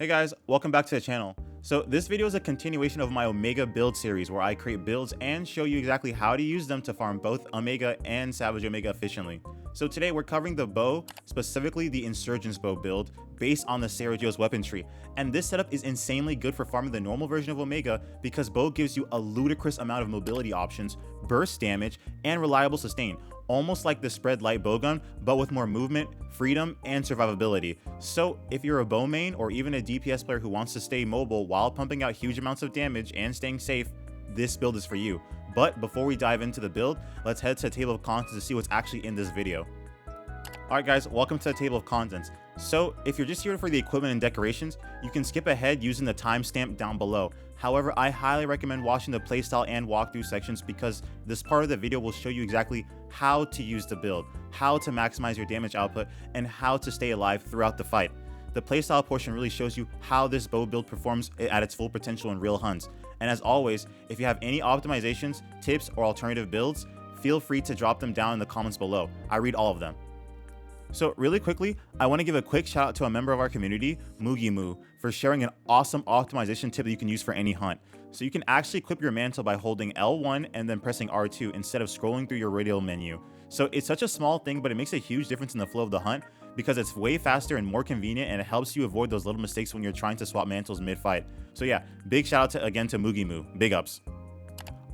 Hey guys, welcome back to the channel. So this video is a continuation of my Omega build series where I create builds and show you exactly how to use them to farm both Omega and Savage Omega efficiently. So today we're covering the bow, specifically the Insurgence bow build, based on the Sarajevo's weapon tree. And this setup is insanely good for farming the normal version of Omega because bow gives you a ludicrous amount of mobility options, burst damage, and reliable sustain, almost like the spread light bowgun, but with more movement, freedom, and survivability. So if you're a bow main or even a DPS player who wants to stay mobile while pumping out huge amounts of damage and staying safe, this build is for you. But before we dive into the build, let's head to the table of contents to see what's actually in this video. Alright guys, welcome to the table of contents. So if you're just here for the equipment and decorations, you can skip ahead using the timestamp down below. However, I highly recommend watching the playstyle and walkthrough sections because this part of the video will show you exactly how to use the build, how to maximize your damage output, and how to stay alive throughout the fight. The playstyle portion really shows you how this bow build performs at its full potential in real hunts. And as always, if you have any optimizations, tips, or alternative builds, feel free to drop them down in the comments below. I read all of them. So really quickly, I want to give a quick shout out to a member of our community, Mugimu, for sharing an awesome optimization tip that you can use for any hunt. So you can actually equip your mantle by holding L1 and then pressing R2 instead of scrolling through your radial menu. So it's such a small thing, but it makes a huge difference in the flow of the hunt because it's way faster and more convenient, and it helps you avoid those little mistakes when you're trying to swap mantles mid-fight. So yeah, big shout out again to Mugimu. Big ups.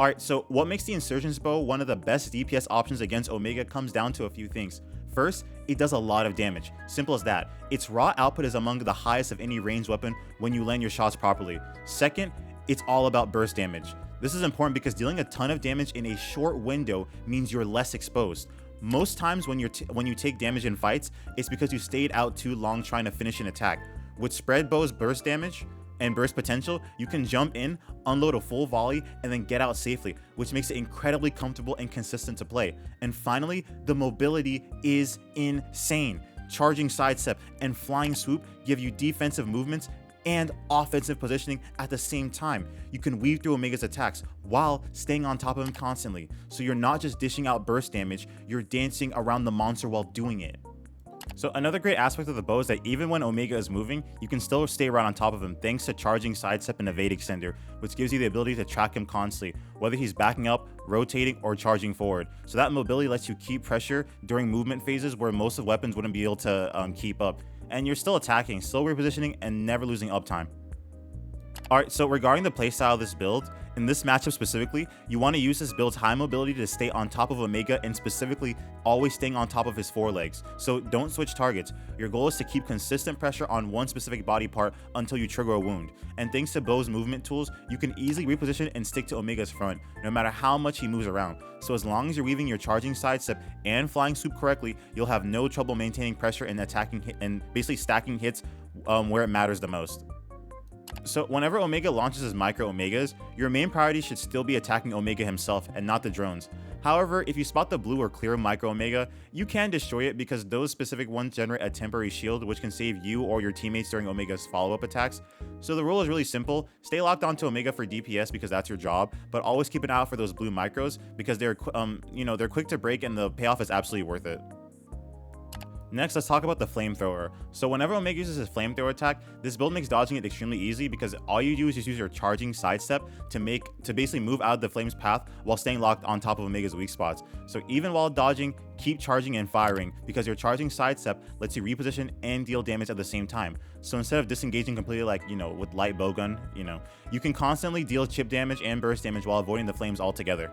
Alright, so what makes the Insurgence bow one of the best DPS options against Omega comes down to a few things. First, it does a lot of damage. Simple as that. Its raw output is among the highest of any ranged weapon when you land your shots properly. Second, it's all about burst damage. This is important because dealing a ton of damage in a short window means you're less exposed. Most times when you take damage in fights, it's because you stayed out too long trying to finish an attack. With spread bow's burst damage and burst potential, you can jump in, unload a full volley, and then get out safely, which makes it incredibly comfortable and consistent to play. And finally, the mobility is insane. Charging sidestep and flying swoop give you defensive movements and offensive positioning at the same time. You can weave through Omega's attacks while staying on top of him constantly. So you're not just dishing out burst damage, you're dancing around the monster while doing it. So another great aspect of the bow is that even when Omega is moving, you can still stay right on top of him thanks to charging sidestep and evade extender, which gives you the ability to track him constantly, whether he's backing up, rotating, or charging forward. So that mobility lets you keep pressure during movement phases where most of weapons wouldn't be able to keep up. And you're still attacking, still repositioning, and never losing uptime. Alright, so regarding the playstyle of this build, in this matchup specifically, you want to use this build's high mobility to stay on top of Omega and specifically always staying on top of his forelegs. So don't switch targets. Your goal is to keep consistent pressure on one specific body part until you trigger a wound. And thanks to Bow's movement tools, you can easily reposition and stick to Omega's front, no matter how much he moves around. So as long as you're weaving your charging sidestep and flying swoop correctly, you'll have no trouble maintaining pressure and attacking and basically stacking hits where it matters the most. So whenever Omega launches his micro Omegas, your main priority should still be attacking Omega himself and not the drones. However, if you spot the blue or clear micro Omega, you can destroy it because those specific ones generate a temporary shield which can save you or your teammates during Omega's follow-up attacks. So the rule is really simple. Stay locked onto Omega for DPS because that's your job, but always keep an eye out for those blue micros because they're they're quick to break and the payoff is absolutely worth it. Next, let's talk about the flamethrower. So whenever Omega uses his flamethrower attack, this build makes dodging it extremely easy because all you do is just use your charging sidestep to basically move out of the flame's path while staying locked on top of Omega's weak spots. So even while dodging, keep charging and firing because your charging sidestep lets you reposition and deal damage at the same time. So instead of disengaging completely like, with light bowgun, you can constantly deal chip damage and burst damage while avoiding the flames altogether.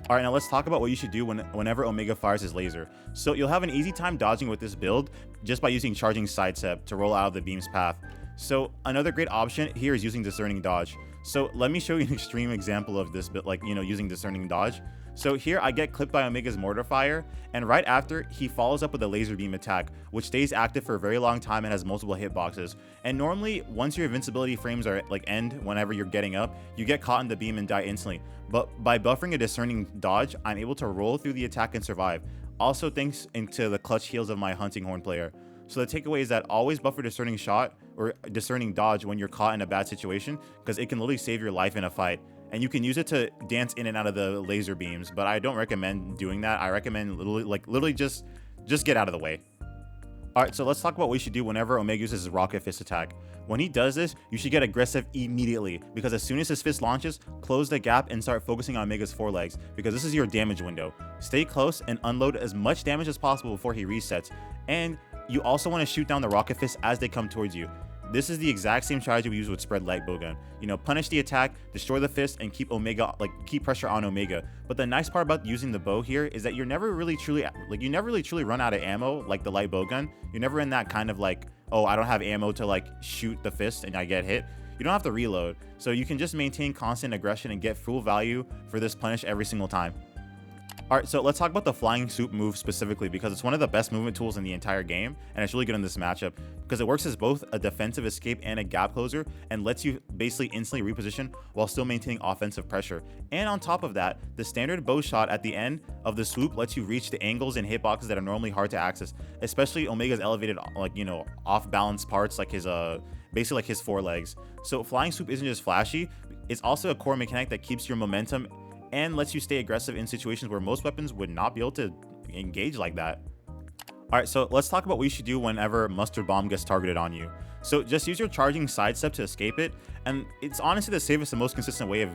Alright, now let's talk about what you should do whenever Omega fires his laser. So you'll have an easy time dodging with this build just by using charging sidestep to roll out of the beam's path. So another great option here is using discerning dodge. So let me show you an extreme example of this bit, using discerning dodge. So here I get clipped by Omega's mortar fire, and right after he follows up with a laser beam attack, which stays active for a very long time and has multiple hitboxes. And normally, once your invincibility frames are end whenever you're getting up, you get caught in the beam and die instantly. But by buffering a discerning dodge, I'm able to roll through the attack and survive. Also thanks to the clutch heals of my hunting horn player. So the takeaway is that always buffer discerning shot or discerning dodge when you're caught in a bad situation because it can literally save your life in a fight. And you can use it to dance in and out of the laser beams, but I don't recommend doing that. I recommend literally just get out of the way. Alright, so let's talk about what you should do whenever Omega uses his Rocket Fist attack. When he does this, you should get aggressive immediately, because as soon as his fist launches, close the gap and start focusing on Omega's forelegs, because this is your damage window. Stay close and unload as much damage as possible before he resets, and you also want to shoot down the Rocket Fist as they come towards you. This is the exact same strategy we use with Spread Light Bowgun. You know, punish the attack, destroy the fist, and keep pressure on Omega. But the nice part about using the bow here is that you never really truly run out of ammo like the light bowgun. You're never in that kind of like, oh, I don't have ammo to shoot the fist and I get hit. You don't have to reload, so you can just maintain constant aggression and get full value for this punish every single time. Alright, so let's talk about the Flying Swoop move specifically, because it's one of the best movement tools in the entire game, and it's really good in this matchup because it works as both a defensive escape and a gap closer, and lets you basically instantly reposition while still maintaining offensive pressure. And on top of that, the standard bow shot at the end of the swoop lets you reach the angles and hitboxes that are normally hard to access, especially Omega's elevated, off balance parts like his basically his forelegs. So Flying Swoop isn't just flashy, it's also a core mechanic that keeps your momentum and lets you stay aggressive in situations where most weapons would not be able to engage like that. Alright, so let's talk about what you should do whenever Mustard Bomb gets targeted on you. So just use your charging sidestep to escape it, and it's honestly the safest and most consistent way of,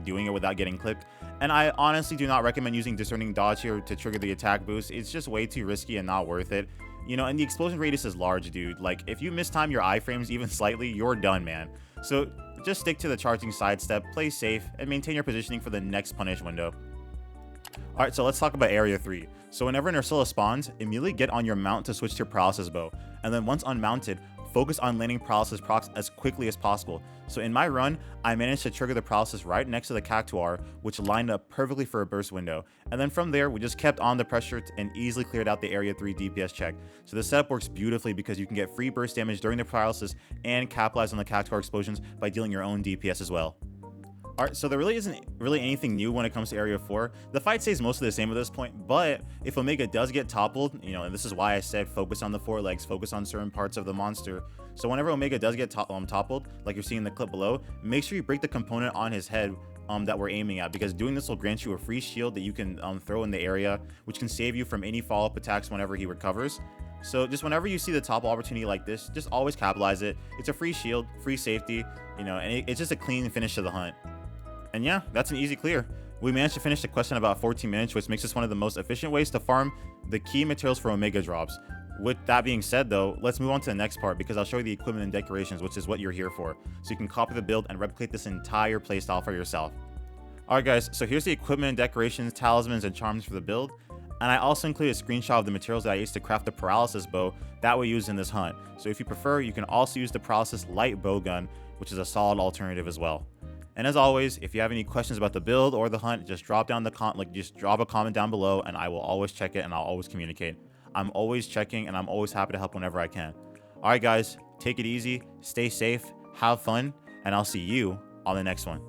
doing it without getting clipped. And I honestly do not recommend using Discerning Dodge here to trigger the attack boost. It's just way too risky and not worth it. And the explosion radius is large, dude. Like, if you mistime your iframes even slightly, you're done, man. So just stick to the charging sidestep, play safe, and maintain your positioning for the next punish window. Alright, so let's talk about Area 3. So whenever an Ursula spawns, immediately get on your mount to switch to your Paralysis Bow, and then once unmounted, focus on landing Paralysis procs as quickly as possible. So in my run, I managed to trigger the Paralysis right next to the Cactuar, which lined up perfectly for a burst window. And then from there, we just kept on the pressure and easily cleared out the Area 3 DPS check. So the setup works beautifully because you can get free burst damage during the Paralysis and capitalize on the Cactuar explosions by dealing your own DPS as well. Alright, so there really isn't anything new when it comes to Area 4. The fight stays mostly the same at this point, but if Omega does get toppled, and this is why I said focus on the forelegs, focus on certain parts of the monster. So whenever Omega does get toppled, like you're seeing in the clip below, make sure you break the component on his head that we're aiming at, because doing this will grant you a free shield that you can throw in the area, which can save you from any follow-up attacks whenever he recovers. So just whenever you see the topple opportunity like this, just always capitalize it. It's a free shield, free safety, and it's just a clean finish to the hunt. And yeah, that's an easy clear. We managed to finish the quest in about 14 minutes, which makes this one of the most efficient ways to farm the key materials for Omega drops. With that being said though, let's move on to the next part, because I'll show you the equipment and decorations, which is what you're here for. So you can copy the build and replicate this entire playstyle for yourself. Alright guys, so here's the equipment and decorations, talismans, and charms for the build. And I also include a screenshot of the materials that I used to craft the Paralysis Bow that we use in this hunt. So if you prefer, you can also use the Paralysis Light Bowgun, which is a solid alternative as well. And as always, if you have any questions about the build or the hunt, just drop a comment down below, and I will always check it and I'll always communicate. I'm always checking, and I'm always happy to help whenever I can. Alright guys, take it easy, stay safe, have fun, and I'll see you on the next one.